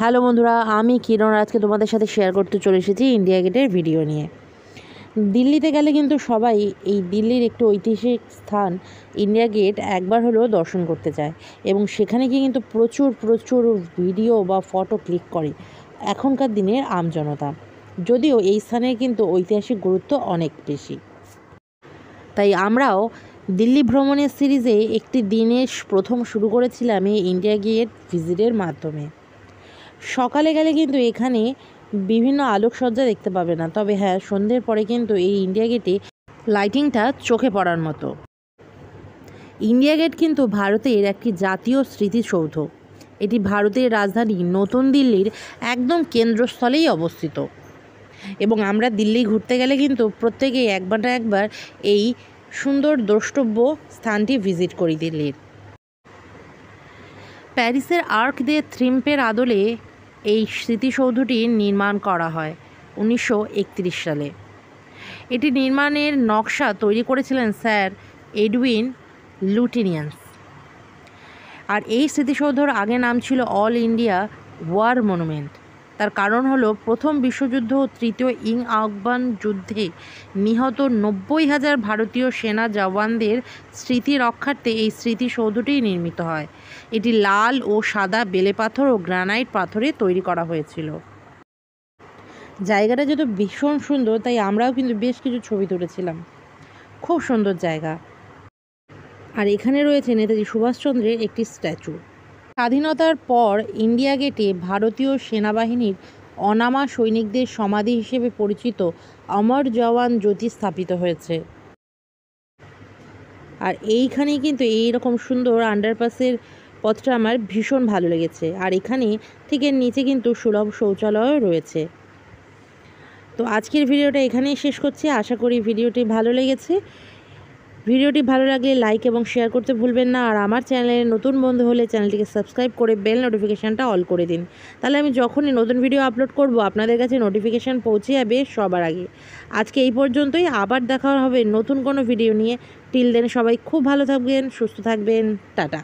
Hello বন্ধুরা, আমি কিরণ আজকে তোমাদের সাথে শেয়ার করতে চলে এসেছি ইন্ডিয়া গেটের ভিডিও নিয়ে। দিল্লিতে গেলে কিন্তু সবাই এই দিল্লির একটি ঐতিহাসিক স্থান ইন্ডিয়া গেট একবার হলেও দর্শন করতে চায় এবং সেখানে গিয়ে কিন্তু প্রচুর প্রচুর ভিডিও বা ফটো ক্লিক করে এখনকার দিনের আমজনতা। যদিও এই স্থানের কিন্তু ঐতিহাসিক গুরুত্ব অনেক বেশি, তাই আমরাও দিল্লি ভ্রমণের সিরিজে একটি দিনের প্রথম শুরু করেছিলাম এই ইন্ডিয়া গেট ভিজিটের মাধ্যমে। সকালে গেলে কিন্তু এখানে বিভিন্ন আলোকসজ্জা দেখতে পাবে না, তবে হ্যাঁ, সন্ধ্যের পরে কিন্তু এই ইন্ডিয়া গেটে লাইটিংটা চোখে পড়ার মতো। ইন্ডিয়া গেট কিন্তু ভারতের একটি জাতীয় স্মৃতিসৌধ। এটি ভারতের রাজধানী নতুন দিল্লির একদম কেন্দ্রস্থলেই অবস্থিত এবং আমরা দিল্লি ঘুরতে গেলে কিন্তু প্রত্যেকেই একবার না একবার এই সুন্দর দ্রষ্টব্য স্থানটি ভিজিট করি দিল্লির। প্যারিসের আর্ক দে ট্রিম্পের আদলে এই স্মৃতিসৌধটি নির্মাণ করা হয় 1931 সালে। এটি নির্মাণের নকশা তৈরি করেছিলেন স্যার এডউইন লুটিনিয়ান্স। আর এই স্মৃতিসৌধর আগে নাম ছিল অল ইন্ডিয়া ওয়ার মনুমেন্ট। তার কারণ হলো প্রথম বিশ্বযুদ্ধ ও তৃতীয় আফগান যুদ্ধে নিহত 90,000 ভারতীয় সেনা জওয়ানদের স্মৃতি রক্ষার্থে এই স্মৃতিসৌধটি নির্মিত হয়। এটি লাল ও সাদা বেলে পাথর ও গ্রানাইট পাথরে তৈরি করা হয়েছিল। জায়গাটা যত ভীষণ সুন্দর, তাই আমরাও কিন্তু বেশ কিছু ছবি তুলেছিলাম। খুব সুন্দর জায়গা। আর এখানে রয়েছে নেতাজি সুভাষচন্দ্রের একটি স্ট্যাচু। স্বাধীনতার পর ইন্ডিয়া গেটে ভারতীয় সেনাবাহিনীর অনামা সৈনিকদের সমাধি হিসেবে পরিচিত অমর জওয়ান জ্যোতি স্থাপিত হয়েছে। আর এইখানেই কিন্তু এইরকম সুন্দর আন্ডারপাসের পথটা আমার ভীষণ ভালো লেগেছে। আর এখানে থেকে নিচে কিন্তু সুলভ শৌচালয়ও রয়েছে। তো আজকের ভিডিওটা এখানেই শেষ করছি। আশা করি ভিডিওটি ভালো লেগেছে। ভিডিওটি ভালো লাগলে লাইক এবং শেয়ার করতে ভুলবেন না। আর আমার চ্যানেলের নতুন বন্ধু হলে চ্যানেলটিকে সাবস্ক্রাইব করে বেল নোটিফিকেশানটা অল করে দিন। তাহলে আমি যখনই নতুন ভিডিও আপলোড করব আপনাদের কাছে নোটিফিকেশান পৌঁছে যাবে সবার আগে। আজকে এই পর্যন্তই, আবার দেখা হবে নতুন কোনো ভিডিও নিয়ে। টিল দেন সবাই খুব ভালো থাকবেন, সুস্থ থাকবেন। টাটা।